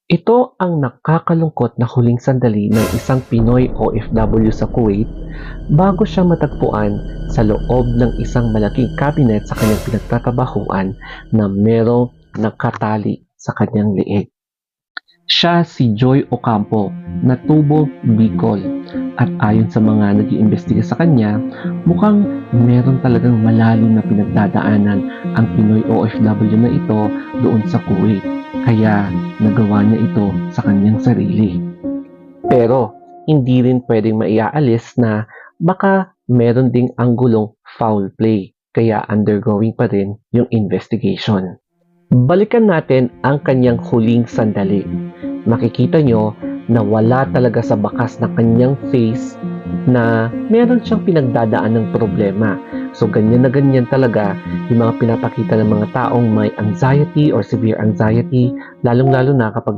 Ito ang nakakalungkot na huling sandali ng isang Pinoy OFW sa Kuwait bago siya matagpuan sa loob ng isang malaking cabinet sa kanyang pinagtatrabahuan na merong nakatali sa kanyang leeg. Siya si Joy Ocampo na tubong Bicol at ayon sa mga nag-iimbestiga sa kanya, mukhang meron talagang malalim na pinagdadaanan ang Pinoy OFW na ito doon sa Kuwait. Kaya nagawa niya ito sa kanyang sarili. Pero hindi rin pwedeng maiaalis na baka meron ding anggulong foul play. Kaya undergoing pa rin yung investigation. Balikan natin ang kanyang huling sandali. Makikita nyo na wala talaga sa bakas ng kanyang face na meron siyang pinagdadaan ng problema. So ganyan na ganyan talaga yung mga pinapakita ng mga taong may anxiety or severe anxiety, lalong-lalo na kapag